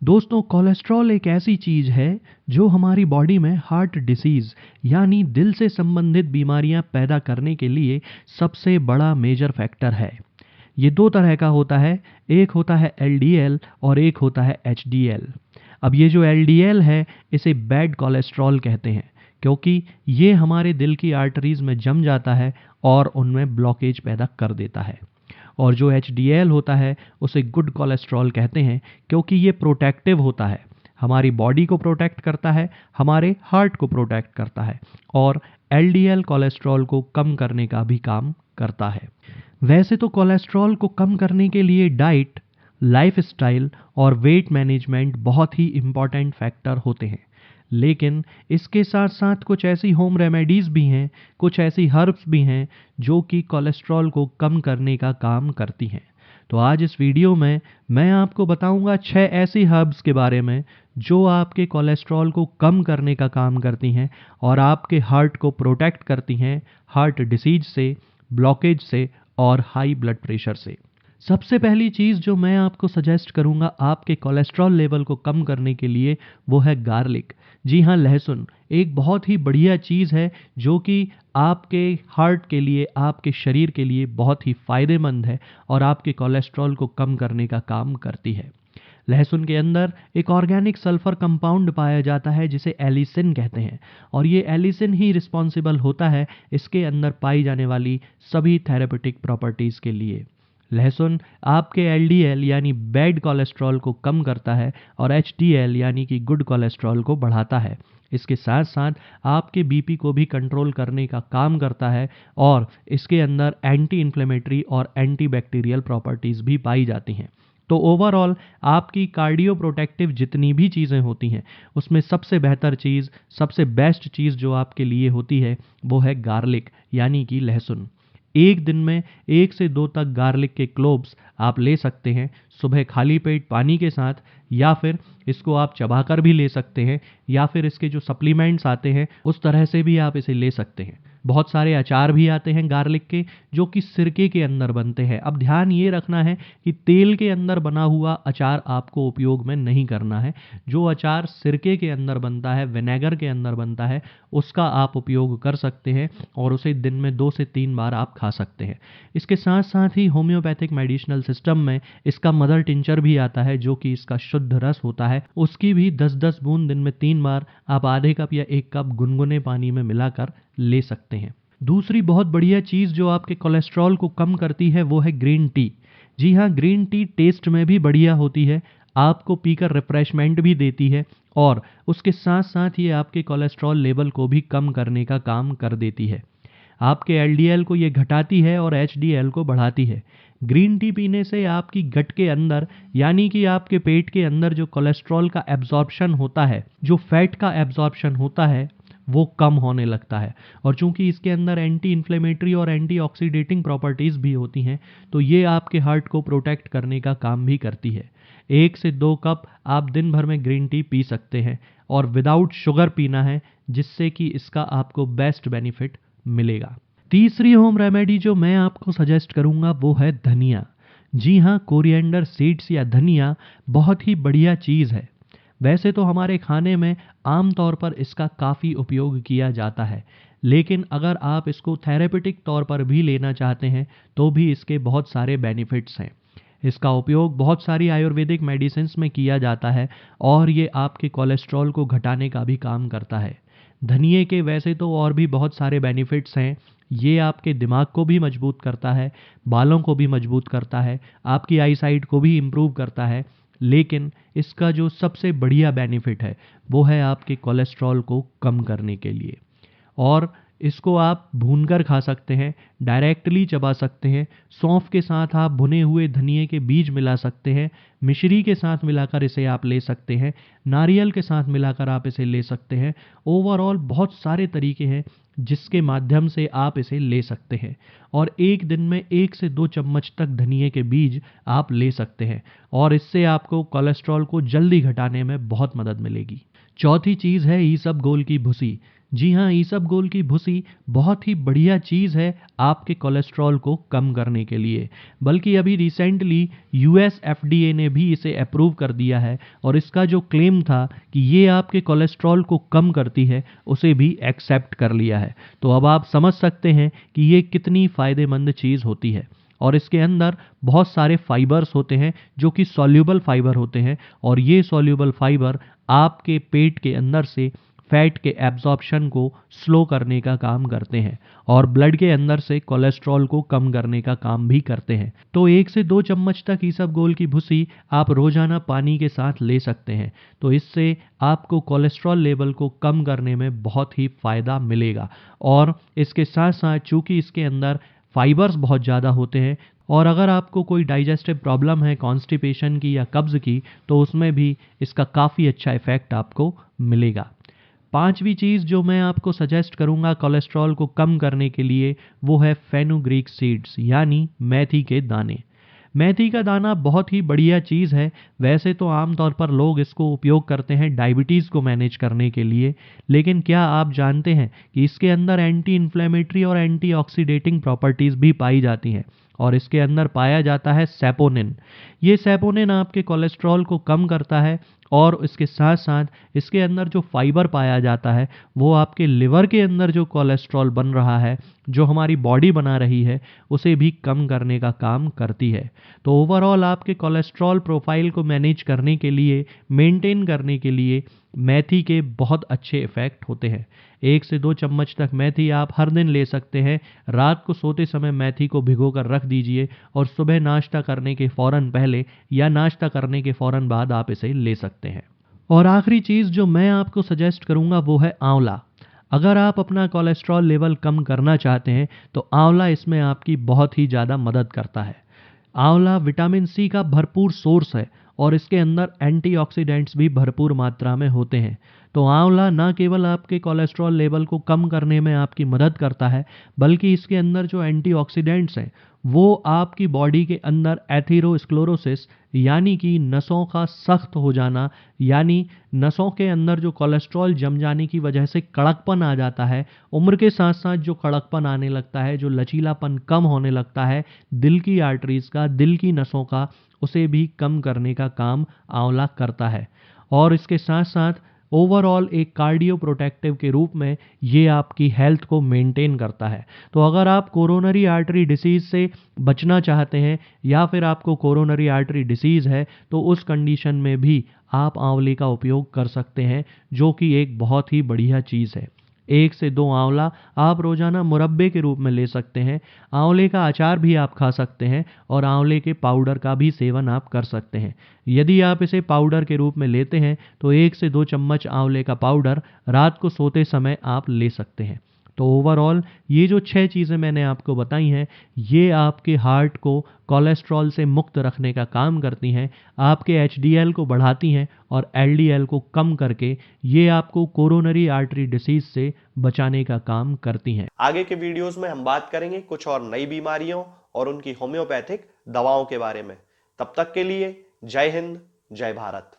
दोस्तों, कोलेस्ट्रॉल एक ऐसी चीज़ है जो हमारी बॉडी में हार्ट डिसीज़ यानी दिल से संबंधित बीमारियां पैदा करने के लिए सबसे बड़ा मेजर फैक्टर है। ये दो तरह का होता है, एक होता है एलडीएल और एक होता है एचडीएल। अब ये जो एलडीएल है इसे बैड कोलेस्ट्रॉल कहते हैं, क्योंकि ये हमारे दिल की आर्टरीज में जम जाता है और उनमें ब्लॉकेज पैदा कर देता है। और जो एचडीएल होता है उसे गुड कोलेस्ट्रॉल कहते हैं, क्योंकि ये प्रोटेक्टिव होता है, हमारी बॉडी को प्रोटेक्ट करता है, हमारे हार्ट को प्रोटेक्ट करता है और एलडीएल कोलेस्ट्रॉल को कम करने का भी काम करता है। वैसे तो कोलेस्ट्रॉल को कम करने के लिए डाइट, लाइफस्टाइल और वेट मैनेजमेंट बहुत ही इम्पॉर्टेंट फैक्टर होते हैं, लेकिन इसके साथ साथ कुछ ऐसी होम रेमेडीज़ भी हैं, कुछ ऐसी हर्ब्स भी हैं जो कि कोलेस्ट्रॉल को कम करने का काम करती हैं। तो आज इस वीडियो में मैं आपको बताऊंगा 6 ऐसी हर्ब्स के बारे में जो आपके कोलेस्ट्रॉल को कम करने का काम करती हैं और आपके हार्ट को प्रोटेक्ट करती हैं हार्ट डिसीज से, ब्लॉकेज से और हाई ब्लड प्रेशर से। सबसे पहली चीज़ जो मैं आपको सजेस्ट करूंगा आपके कोलेस्ट्रॉल लेवल को कम करने के लिए, वो है गार्लिक। जी हाँ, लहसुन एक बहुत ही बढ़िया चीज़ है जो कि आपके हार्ट के लिए, आपके शरीर के लिए बहुत ही फ़ायदेमंद है और आपके कोलेस्ट्रॉल को कम करने का काम करती है। लहसुन के अंदर एक ऑर्गेनिक सल्फर कंपाउंड पाया जाता है जिसे एलिसिन कहते हैं, और ये एलिसिन ही रिस्पॉन्सिबल होता है इसके अंदर पाई जाने वाली सभी थेरेपेटिक प्रॉपर्टीज़ के लिए। लहसुन आपके एलडीएल यानी बैड कोलेस्ट्रॉल को कम करता है और एचडीएल यानी कि गुड कोलेस्ट्रॉल को बढ़ाता है। इसके साथ साथ आपके बीपी को भी कंट्रोल करने का काम करता है और इसके अंदर एंटी इन्फ्लेमेटरी और एंटी बैक्टीरियल प्रॉपर्टीज़ भी पाई जाती हैं। तो ओवरऑल आपकी कार्डियो प्रोटेक्टिव जितनी भी चीज़ें होती हैं उसमें सबसे बेहतर चीज़, सबसे बेस्ट चीज़ जो आपके लिए होती है वो है गार्लिक यानी कि लहसुन। एक दिन में 1 से 2 तक गार्लिक के क्लोव्स आप ले सकते हैं सुबह खाली पेट पानी के साथ, या फिर इसको आप चबाकर भी ले सकते हैं, या फिर इसके जो सप्लीमेंट्स आते हैं उस तरह से भी आप इसे ले सकते हैं। बहुत सारे अचार भी आते हैं गार्लिक के जो कि सिरके के अंदर बनते हैं। अब ध्यान ये रखना है कि तेल के अंदर बना हुआ अचार आपको उपयोग में नहीं करना है। जो अचार सिरके के अंदर बनता है, विनेगर के अंदर बनता है, उसका आप उपयोग कर सकते हैं और उसे दिन में 2 से 3 बार आप खा सकते हैं। इसके साथ साथ ही होम्योपैथिक मेडिसिनल सिस्टम में इसका मदर टिंचर भी आता है जो कि इसका शुद्ध रस होता है, उसकी भी 10-10 बूंद दिन में 3 बार आप आधे कप या 1 कप गुनगुने पानी में मिलाकर ले सकते हैं। दूसरी बहुत बढ़िया चीज़ जो आपके कोलेस्ट्रॉल को कम करती है वो है ग्रीन टी। जी हाँ, ग्रीन टी टेस्ट में भी बढ़िया होती है, आपको पीकर रिफ्रेशमेंट भी देती है और उसके साथ साथ ये आपके कोलेस्ट्रॉल लेवल को भी कम करने का काम कर देती है। आपके एलडीएल को ये घटाती है और एचडीएल को बढ़ाती है। ग्रीन टी पीने से आपकी गट के अंदर यानी कि आपके पेट के अंदर जो कोलेस्ट्रॉल का एब्जॉर्प्शन होता है, जो फैट का एब्जॉर्प्शन होता है, वो कम होने लगता है। और चूंकि इसके अंदर एंटी इन्फ्लेमेटरी और एंटी ऑक्सीडेटिंग प्रॉपर्टीज़ भी होती हैं, तो ये आपके हार्ट को प्रोटेक्ट करने का काम भी करती है। 1 से 2 कप आप दिन भर में ग्रीन टी पी सकते हैं और विदाउट शुगर पीना है, जिससे कि इसका आपको बेस्ट बेनिफिट मिलेगा। तीसरी होम रेमेडी जो मैं आपको सजेस्ट करूंगा वो है धनिया। जी हाँ, कोरिएंडर सीड्स या धनिया बहुत ही बढ़िया चीज़ है। वैसे तो हमारे खाने में आम तौर पर इसका काफ़ी उपयोग किया जाता है, लेकिन अगर आप इसको थेरेपेटिक तौर पर भी लेना चाहते हैं तो भी इसके बहुत सारे बेनिफिट्स हैं। इसका उपयोग बहुत सारी आयुर्वेदिक मेडिसिन्स में किया जाता है और ये आपके कोलेस्ट्रॉल को घटाने का भी काम करता है। धनिए के वैसे तो और भी बहुत सारे बेनिफिट्स हैं। ये आपके दिमाग को भी मजबूत करता है, बालों को भी मजबूत करता है, आपकी आईसाइट को भी इम्प्रूव करता है, लेकिन इसका जो सबसे बढ़िया बेनिफिट है वो है आपके कोलेस्ट्रॉल को कम करने के लिए। और इसको आप भूनकर खा सकते हैं, डायरेक्टली चबा सकते हैं, सौंफ के साथ आप भुने हुए धनिए के बीज मिला सकते हैं, मिश्री के साथ मिलाकर इसे आप ले सकते हैं, नारियल के साथ मिलाकर आप इसे ले सकते हैं। ओवरऑल बहुत सारे तरीके हैं जिसके माध्यम से आप इसे ले सकते हैं और एक दिन में 1 से 2 चम्मच तक धनिए के बीज आप ले सकते हैं और इससे आपको कोलेस्ट्रॉल को जल्दी घटाने में बहुत मदद मिलेगी। चौथी चीज़ है ईसबगोल की भुसी। जी हाँ, इसबगोल की भूसी बहुत ही बढ़िया चीज़ है आपके कोलेस्ट्रॉल को कम करने के लिए। बल्कि अभी रिसेंटली यूएस एफडीए ने भी इसे अप्रूव कर दिया है और इसका जो क्लेम था कि ये आपके कोलेस्ट्रॉल को कम करती है, उसे भी एक्सेप्ट कर लिया है। तो अब आप समझ सकते हैं कि ये कितनी फ़ायदेमंद चीज़ होती है। और इसके अंदर बहुत सारे फाइबर्स होते हैं जो कि सॉल्यूबल फाइबर होते हैं, और ये सॉल्यूबल फाइबर आपके पेट के अंदर से फैट के एब्जॉर्प्शन को स्लो करने का काम करते हैं और ब्लड के अंदर से कोलेस्ट्रॉल को कम करने का काम भी करते हैं। तो 1 से 2 चम्मच तक इसबगोल की भूसी आप रोजाना पानी के साथ ले सकते हैं। तो इससे आपको कोलेस्ट्रॉल लेवल को कम करने में बहुत ही फ़ायदा मिलेगा। और इसके साथ साथ चूँकि इसके अंदर फाइबर्स बहुत ज़्यादा होते हैं, और अगर आपको कोई डाइजेस्टिव प्रॉब्लम है कॉन्स्टिपेशन की या कब्ज़ की, तो उसमें भी इसका काफ़ी अच्छा इफ़ेक्ट आपको मिलेगा। पांचवी चीज़ जो मैं आपको सजेस्ट करूंगा कोलेस्ट्रॉल को कम करने के लिए, वो है फेनुग्रीक सीड्स यानी मेथी के दाने। मेथी का दाना बहुत ही बढ़िया चीज़ है। वैसे तो आमतौर पर लोग इसको उपयोग करते हैं डायबिटीज़ को मैनेज करने के लिए, लेकिन क्या आप जानते हैं कि इसके अंदर एंटी इन्फ्लेमेटरी और एंटीऑक्सीडेटिंग प्रॉपर्टीज़ भी पाई जाती हैं। और इसके अंदर पाया जाता है सैपोनिन। ये सैपोनिन आपके कोलेस्ट्रॉल को कम करता है, और इसके साथ साथ इसके अंदर जो फाइबर पाया जाता है वो आपके लिवर के अंदर जो कोलेस्ट्रॉल बन रहा है, जो हमारी बॉडी बना रही है, उसे भी कम करने का काम करती है। तो ओवरऑल आपके कोलेस्ट्रॉल प्रोफाइल को मैनेज करने के लिए, मेंटेन करने के लिए मेथी के बहुत अच्छे इफ़ेक्ट होते हैं। 1 से 2 चम्मच तक मेथी आप हर दिन ले सकते हैं। रात को सोते समय मेथी को भिगोकर रख दीजिए और सुबह नाश्ता करने के फ़ौरन पहले या नाश्ता करने के फ़ौरन बाद आप इसे ले सकते हैं। और आखिरी चीज़ जो मैं आपको सजेस्ट करूँगा वो है आंवला। अगर आप अपना कोलेस्ट्रॉल लेवल कम करना चाहते हैं तो आंवला इसमें आपकी बहुत ही ज़्यादा मदद करता है। आंवला विटामिन सी का भरपूर सोर्स है और इसके अंदर एंटीऑक्सीडेंट्स भी भरपूर मात्रा में होते हैं। तो आंवला न केवल आपके कोलेस्ट्रॉल लेवल को कम करने में आपकी मदद करता है, बल्कि इसके अंदर जो एंटीऑक्सीडेंट्स हैं वो आपकी बॉडी के अंदर एथेरोस्क्लेरोसिस यानी कि नसों का सख्त हो जाना, यानी नसों के अंदर जो कोलेस्ट्रॉल जम जाने की वजह से कड़कपन आ जाता है, उम्र के साथ साथ जो कड़कपन आने लगता है, जो लचीलापन कम होने लगता है दिल की आर्टरीज का, दिल की नसों का, उसे भी कम करने का काम आंवला करता है। और इसके साथ साथ ओवरऑल एक कार्डियो प्रोटेक्टिव के रूप में ये आपकी हेल्थ को मेंटेन करता है। तो अगर आप कोरोनरी आर्टरी डिसीज़ से बचना चाहते हैं या फिर आपको कोरोनरी आर्टरी डिसीज़ है, तो उस कंडीशन में भी आप आंवले का उपयोग कर सकते हैं, जो कि एक बहुत ही बढ़िया चीज़ है। 1 से 2 आंवला आप रोजाना मुरब्बे के रूप में ले सकते हैं। आंवले का अचार भी आप खा सकते हैं और आंवले के पाउडर का भी सेवन आप कर सकते हैं। यदि आप इसे पाउडर के रूप में लेते हैं तो 1 से 2 चम्मच आंवले का पाउडर रात को सोते समय आप ले सकते हैं। तो ओवरऑल ये जो 6 चीज़ें मैंने आपको बताई हैं, ये आपके हार्ट को कोलेस्ट्रॉल से मुक्त रखने का काम करती हैं, आपके एचडीएल को बढ़ाती हैं और एलडीएल को कम करके ये आपको कोरोनरी आर्टरी डिसीज से बचाने का काम करती हैं। आगे के वीडियोस में हम बात करेंगे कुछ और नई बीमारियों और उनकी होम्योपैथिक दवाओं के बारे में। तब तक के लिए जय हिंद, जय भारत।